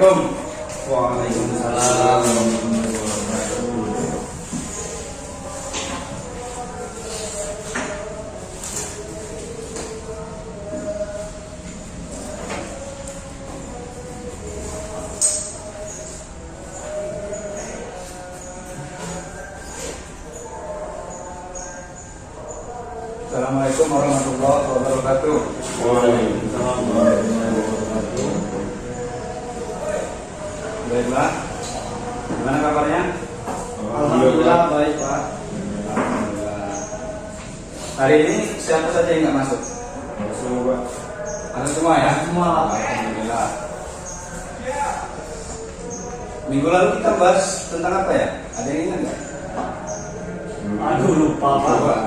Assalamualaikum. Waalaikumsalam warahmatullahi wabarakatuh. Assalamualaikum warahmatullahi wabarakatuh. Waalaikumsalam warahmatullahi wabarakatuh. Baiklah. Gimana kabarnya? Alhamdulillah baik Pak. Alhamdulillah. Hari ini siapa saja yang nggak masuk? Semoga Masuk semua ya? semua. Alhamdulillah. Minggu lalu kita bahas tentang apa ya? Ada yang ingat nggak? Aduh lupa Pak. Lupa.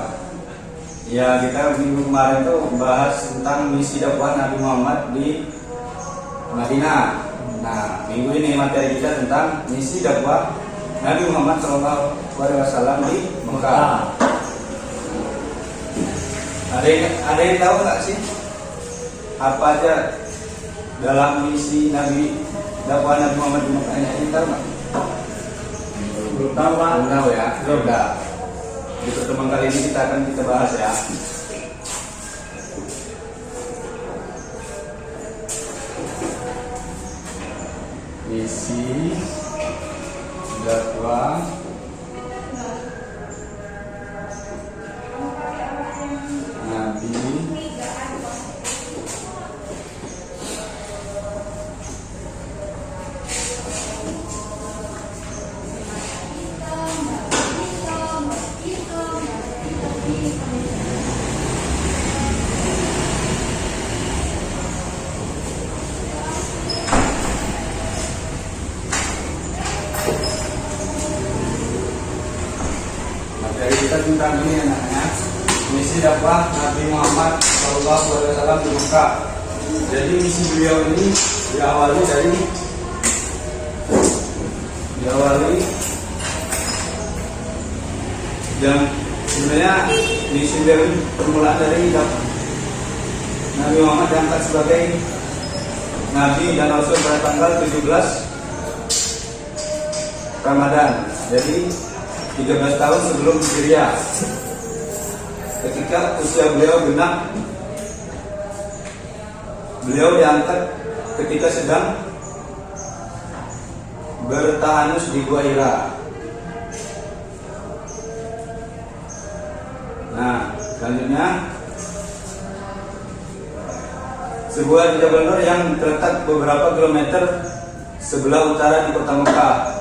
Ya, kita minggu kemarin tuh bahas tentang misi dakwah Nabi Muhammad di Madinah. Nah, minggu ini materi kita tentang misi dakwah Nabi Muhammad SAW di Mekah. Ada yang tahu nggak sih apa aja dalam misi Nabi dakwah Nabi Muhammad di Mekah ini? Tahu nggak? Belum tahu Pak. Belum tahu ya? Belum. Di pertemuan kali ini kita akan bahas ya. Misi dakwah Nabi materi kita tentang ini anaknya misi dakwah Nabi Muhammad SAW di Mekah. Jadi misi beliau ini diawali dan sebenarnya misi beliau ini permulaan dari Nabi Muhammad diangkat sebagai Nabi dan Rasul pada tanggal 17 Ramadan. Jadi 13 tahun sebelum Hijriah, ketika usia beliau genap, beliau diangkat ketika sedang bertahanus di Gua Hira. Nah, selanjutnya sebuah Jabal Nur yang terletak beberapa kilometer sebelah utara di kota Mekah.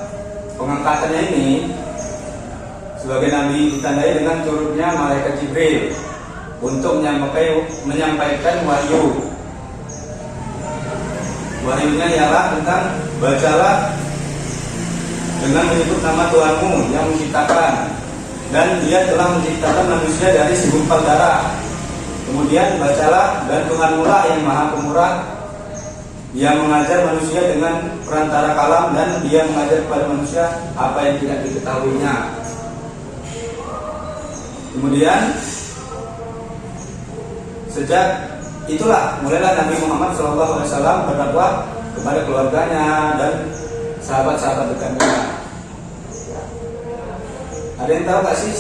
Pengangkatannya ini sebagai Nabi ditandai dengan turunnya malaikat Jibril untuk menyampaikan wahyu. Wahyunya ialah tentang bacalah dengan menyebut nama Tuhanmu yang menciptakan, dan Dia telah menciptakan manusia dari segumpal darah. Kemudian bacalah, dan Tuhanmu lah yang Maha Pemurah, yang mengajar manusia dengan perantara kalam, dan Dia mengajar kepada manusia apa yang tidak diketahuinya. Kemudian sejak itulah mulailah Nabi Muhammad SAW berdakwah kepada keluarganya dan sahabat-sahabat dekatnya. Ada yang tahu gak sih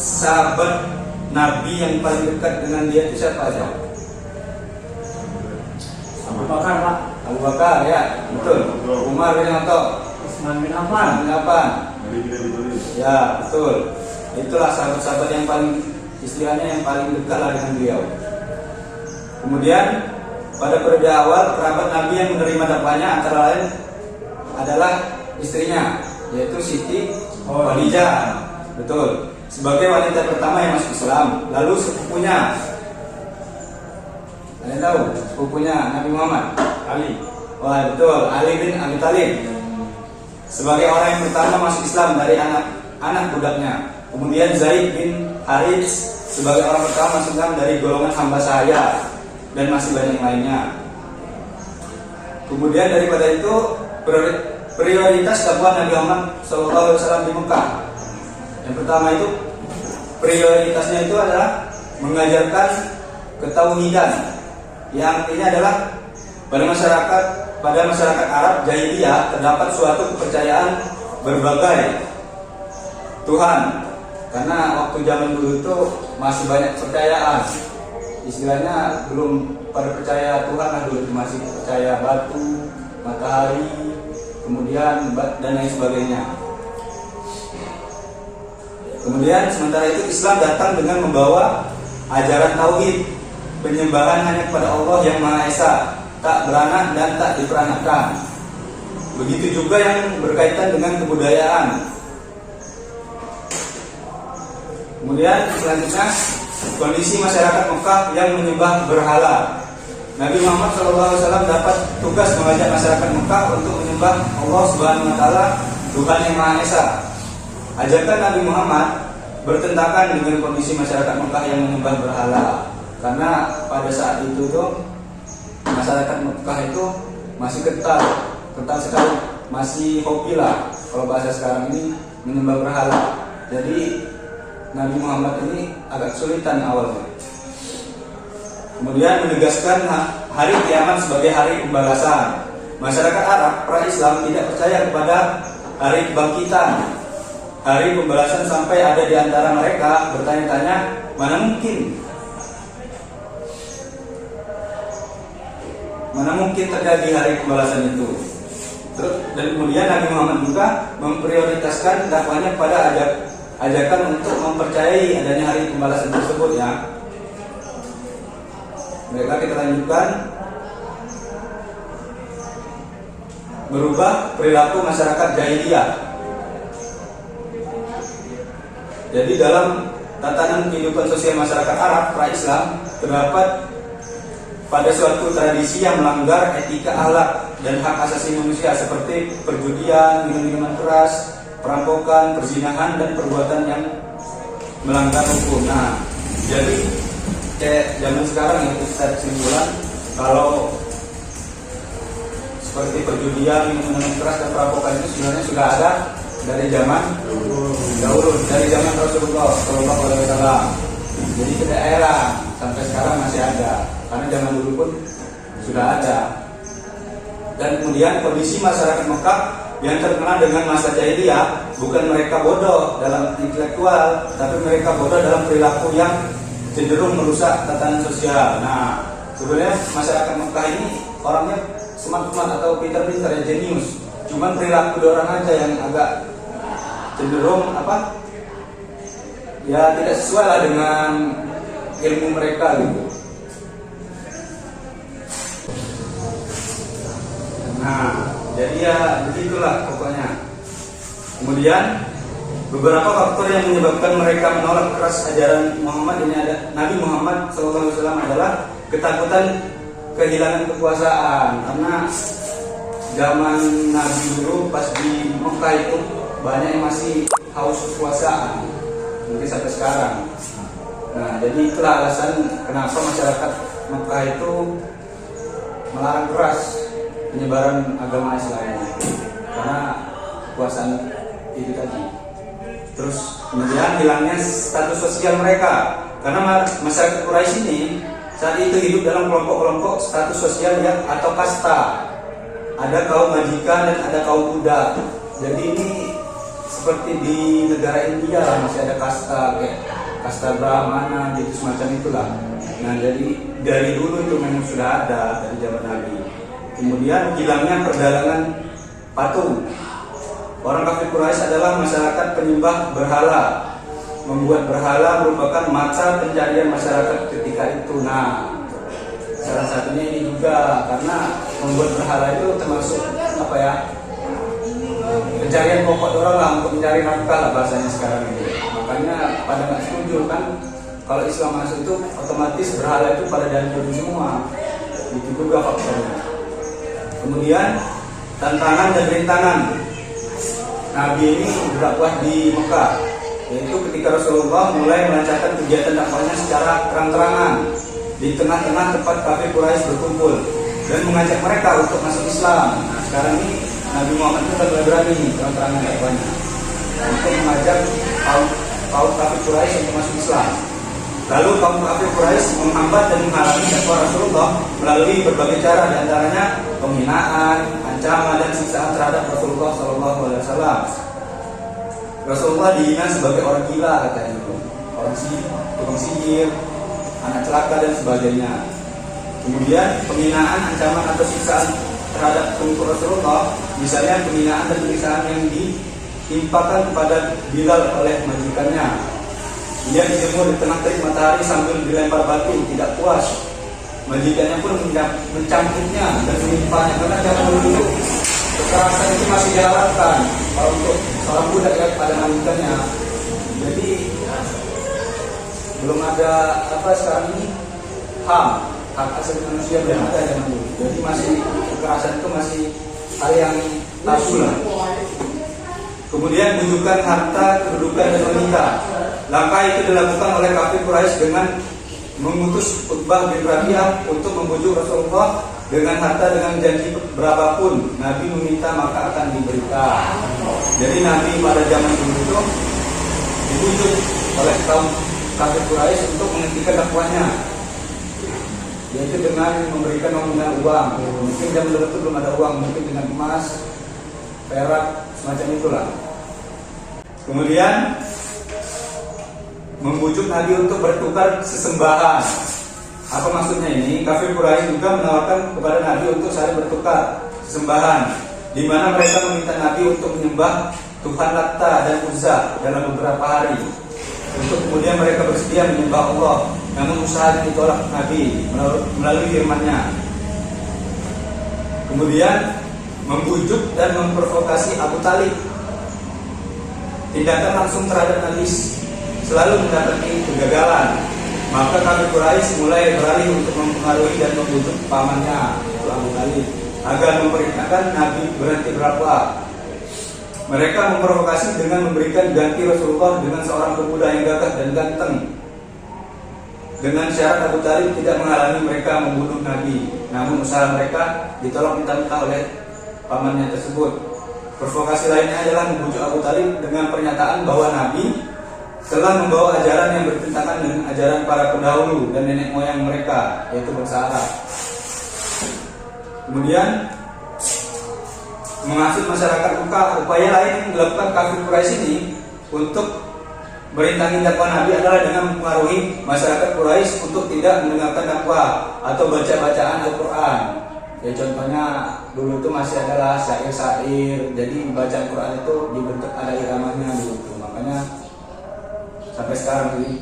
sahabat Nabi yang paling dekat dengan dia itu siapa aja? Abu Bakar Pak. Abu Bakar ya, betul. Umar bin Khattab, Utsman bin Affan. Ya, betul. Itulah sahabat-sahabat yang paling istilahnya yang paling dekat lah dengan beliau. Kemudian pada periode awal kerabat Nabi yang menerima dakwahnya antara lain adalah istrinya, yaitu Siti Khadijah. Betul. Sebagai wanita pertama yang masuk Islam. Lalu sepupunya, kalian tahu sepupunya Nabi Muhammad? Ali. Wah, betul, Ali bin Abi Thalib. Sebagai orang yang pertama masuk Islam dari anak budaknya. Kemudian Zaid bin Harits sebagai orang pertama masuk Islam dari golongan hamba sahaya, dan masih banyak lainnya. Kemudian daripada itu prioritas dakwah Nabi Muhammad SAW di Mekah. Yang pertama itu prioritasnya itu adalah mengajarkan ketauhidan, yang artinya adalah pada masyarakat pada masyarakat Arab jahiliyah terdapat suatu kepercayaan berbagai Tuhan. Karena waktu zaman dulu itu masih banyak kepercayaan. Istilahnya belum pada percaya Tuhan lah dulu, masih percaya batu, matahari, kemudian dan lain sebagainya. Kemudian sementara itu Islam datang dengan membawa ajaran tauhid, penyembahan hanya kepada Allah yang Maha Esa, tak beranak dan tak diperanakan. Begitu juga yang berkaitan dengan kebudayaan. Kemudian selanjutnya kondisi masyarakat Mekah yang menyembah berhala. Nabi Muhammad SAW dapat tugas mengajak masyarakat Mekah untuk menyembah Allah Subhanahu Wa Taala, Tuhan yang Maha Esa. Ajakan Nabi Muhammad bertentangan dengan kondisi masyarakat Mekah yang menyembah berhala, karena pada saat itu tuh masyarakat Mekah itu masih kental sekali, masih hobi lah kalau bahasa sekarang ini menyembah berhala. Jadi Nabi Muhammad ini agak kesulitan awalnya. Kemudian menegaskan hari kiamat sebagai hari pembalasan. Masyarakat Arab pra-Islam tidak percaya kepada hari kebangkitan, hari pembalasan, sampai ada di antara mereka bertanya-tanya, mana mungkin terjadi hari pembalasan itu. Dan kemudian Nabi Muhammad juga memprioritaskan dakwahnya pada ajakan untuk mempercayai adanya hari pembalasan tersebut ya. Mereka kita lanjutkan, merubah perilaku masyarakat jahiliyah. Jadi dalam tatanan kehidupan sosial masyarakat Arab pra-Islam terdapat pada suatu tradisi yang melanggar etika akhlak dan hak asasi manusia, seperti perjudian, minuman keras, perampokan, perzinahan, dan perbuatan yang melanggar hukum. Nah, jadi kayak zaman sekarang yang kita kesimpulan, kalau seperti perjudian, minuman keras, dan perampokan itu sebenarnya sudah ada dari zaman dahulu, dari zaman Rasulullah SAW. Jadi tidak heran sampai sekarang masih ada, karena zaman dulu pun sudah ada. Dan kemudian kondisi masyarakat Mekah yang terkenal dengan masa jahiliyah, bukan mereka bodoh dalam intelektual, tapi mereka bodoh dalam perilaku yang cenderung merusak tatanan sosial. Nah, sebenarnya masyarakat Mekah ini orangnya smart atau pintar-pintar, ya, jenius. Cuman perilaku orang aja yang agak cenderung ya tidak sesuai lah dengan ilmu mereka gitu. Nah, jadi ya begitulah pokoknya. Kemudian beberapa faktor yang menyebabkan mereka menolak keras ajaran Muhammad ini ada. Nabi Muhammad SAW adalah ketakutan kehilangan kekuasaan, karena zaman Nabi dulu pas di Mekah itu banyak yang masih haus kekuasaan, mungkin sampai sekarang. Nah, jadi itulah alasan kenapa masyarakat Mekah itu melarang keras penyebaran agama Islam, karena kekuasaan itu tadi. Terus kemudian hilangnya status sosial mereka, karena masyarakat Quraisy ini saat itu hidup dalam kelompok-kelompok status sosial yang atau kasta. Ada kaum majikan dan ada kaum budak. Jadi ini seperti di negara India masih ada kasta, kayak kasta Brahmana gitu, semacam itulah. Nah, jadi dari dulu itu memang sudah ada dari zaman Nabi. Kemudian hilangnya perdagangan patung. Orang kafir Quraisy adalah masyarakat penyembah berhala. Membuat berhala merupakan mata pencarian masyarakat ketika itu. Nah, salah satunya ini juga, karena membuat berhala itu termasuk pencarian pokok orang lah, untuk mencari nafkah lah bahasanya sekarang ini. Makanya pada nggak setuju kan kalau Islam masuk itu otomatis berhala itu pada dihancurkan semua. Itu juga faktornya. Kemudian tantangan dan rintangan Nabi ini berdakwah di Mekah, yaitu ketika Rasulullah mulai melancarkan kegiatan dakwahnya secara terang-terangan di tengah-tengah tempat kafir Quraisy berkumpul dan mengajak mereka untuk masuk Islam. Nah, sekarang ini Nabi Muhammad itu sudah berani terang-terangan dakwahnya untuk mengajak kaum kafir Quraisy untuk masuk Islam. Lalu kaum kafir Quraisy menghambat dan menghalangi dakwah Rasulullah melalui berbagai cara, diantaranya penghinaan, ancaman dan siksaan terhadap Rasulullah SAW. Rasulullah dihina sebagai orang gila katanya, tukang sihir, anak celaka dan sebagainya. Kemudian penghinaan, ancaman atau siksaan terhadap pengikut Rasulullah, misalnya penghinaan dan siksaan yang ditimpakan kepada Bilal oleh majikannya. Dia dijemur di tengah terik matahari sambil dilempar batu, tidak puas. Majikannya pun mencambuknya dan menimpanya, karena zaman dulu kekerasan itu masih diharapkan kalau untuk seorang budak ya pada majikannya. Jadi belum ada sekarang ini hak asasi manusia belum ada zaman dulu. Jadi masih kekerasan itu masih hal yang tabu lah. Kemudian menunjukkan harta, kedudukan dan wanita. Langkah itu dilakukan oleh kafir Quraisy dengan mengutus Utbah bin Rabi'ah untuk membujuk Rasulullah dengan harta dengan janji berapapun Nabi meminta maka akan diberikan. Jadi Nabi pada zaman dulu itu dibujuk oleh kaum kafir Quraisy untuk menghentikan dakwahnya, yaitu dengan memberikan nominal uang. Mungkin zaman dulu itu belum ada uang, mungkin dengan emas, perak, semacam itulah. Kemudian membujuk Nabi untuk bertukar sesembahan. Apa maksudnya ini? Kafir Quraisy juga menawarkan kepada Nabi untuk saling bertukar sesembahan, di mana mereka meminta Nabi untuk menyembah Tuhan Latta dan Uzza dalam beberapa hari, untuk kemudian mereka bersedia menyembah Allah. Namun usaha ditolak Nabi melalui firman-Nya. Kemudian membujuk dan memprovokasi Abu Talib. Tindakan langsung terhadap Nabi selalu mendapati kegagalan. Maka kafir Quraisy mulai beralih untuk mempengaruhi dan membujuk pamannya, yaitu Abu Talib, agar memerintahkan Nabi berhenti berdakwah. Mereka memprovokasi dengan memberikan ganti Rasulullah dengan seorang pemuda yang gagah dan ganteng, dengan syarat Abu Talib tidak menghalangi mereka membunuh Nabi. Namun usaha mereka ditolak mentah-mentah oleh pamannya tersebut. Provokasi lainnya adalah membujuk Abu Talib dengan pernyataan bahwa Nabi telah membawa ajaran yang bertentangan dengan ajaran para pendahulu dan nenek moyang mereka, yaitu bangsa Arab. Kemudian menghasut masyarakat Mekah. Upaya lain yang dilakukan kafir Quraisy ini untuk merintangi dakwah Nabi adalah dengan mempengaruhi masyarakat Quraisy untuk tidak mendengarkan dakwah atau baca-bacaan Al-Quran. Ya contohnya dulu itu masih adalah syair-syair, jadi bacaan Quran itu dibentuk ada iramanya dulu itu. Makanya sampai sekarang ini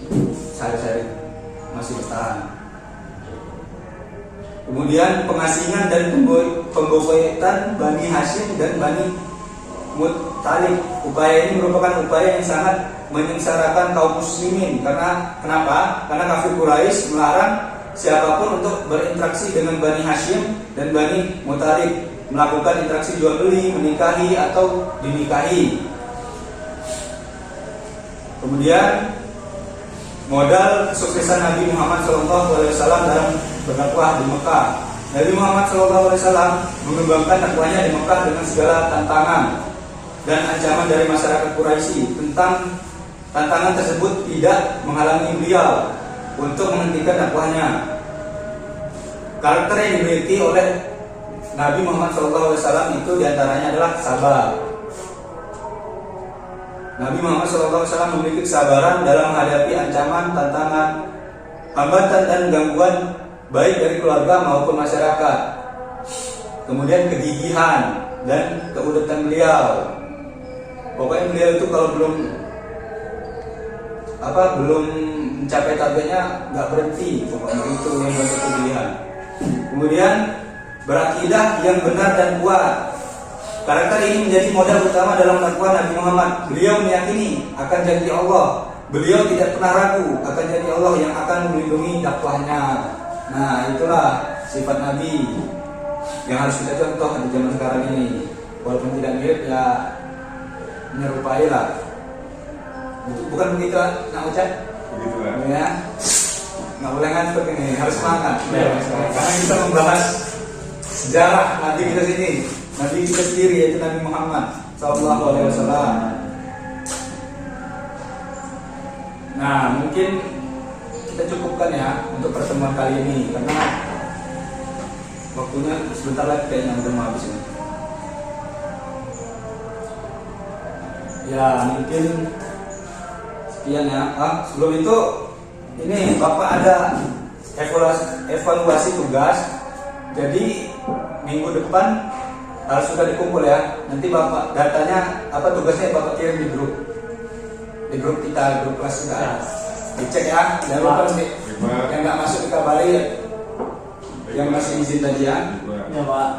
syair-syair masih bertahan. Kemudian pengasingan dan pemboikotan Bani Hashim dan Bani Muttalib. Upaya ini merupakan upaya yang sangat menyengsarakan kaum muslimin. Kenapa? Karena kafir Quraisy melarang siapapun untuk berinteraksi dengan Bani Hashim dan Bani Muttalib, melakukan interaksi jual beli, menikahi atau dinikahi. Kemudian modal kesuksesan Nabi Muhammad SAW dalam berdakwah di Mekah. Nabi Muhammad SAW mengembangkan dakwahnya di Mekah dengan segala tantangan dan ancaman dari masyarakat Quraisy. Tantangan tersebut tidak menghalangi beliau untuk menghentikan dakwahnya. Karakter yang dimiliki oleh Nabi Muhammad SAW itu diantaranya adalah sabar. Nabi Muhammad SAW memiliki kesabaran dalam menghadapi ancaman, tantangan, hambatan dan gangguan baik dari keluarga maupun masyarakat. Kemudian kegigihan dan keuletan beliau. Pokoknya beliau itu kalau belum mencapai targetnya nggak berhenti. Pokoknya itu yang bentuk kegigihan. Kemudian berakidah yang benar dan kuat. Karakter ini menjadi modal utama dalam dakwah Nabi Muhammad. Beliau meyakini akan janji Allah. Beliau tidak pernah ragu akan janji Allah yang akan melindungi dakwahnya. Nah, itulah sifat Nabi yang harus kita contoh di zaman sekarang ini. Walaupun tidak mirip, ya menyerupai lah. Bukan begitu, nak ucap? Begitu kan? Ya, nggak boleh ngantuk ini, harus semangat. Ya, karena kita membahas sejarah Nabi kita sini. Nabi kita sendiri yaitu Nabi Muhammad SAW. Nah, mungkin kita cukupkan ya untuk pertemuan kali ini karena waktunya sebentar lagi kayaknya udah mau habis ini. Ya mungkin sekian ya. Sebelum itu ini Bapak ada evaluasi tugas. Jadi minggu depan harus sudah dikumpul ya. Nanti Bapak datanya apa tugasnya Bapak kirim di grup kita, grup kelas kita. Dicek ya, jangan lupa nanti yang nggak masuk dikabari, yang masih izin tadi ya. Ya Pak.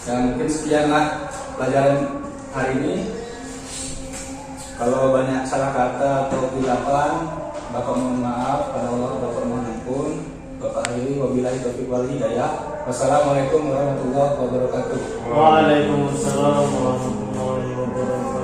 Ya mungkin sekianlah pelajaran hari ini. Kalau banyak salah kata atau kesilapan, Bapak mohon maaf, pada Allah Bapak mohon ampun. Bapak akhiri wabillahi taufiq wal hidayah. Wassalamualaikum warahmatullahi wabarakatuh. Waalaikumsalam warahmatullahi wabarakatuh.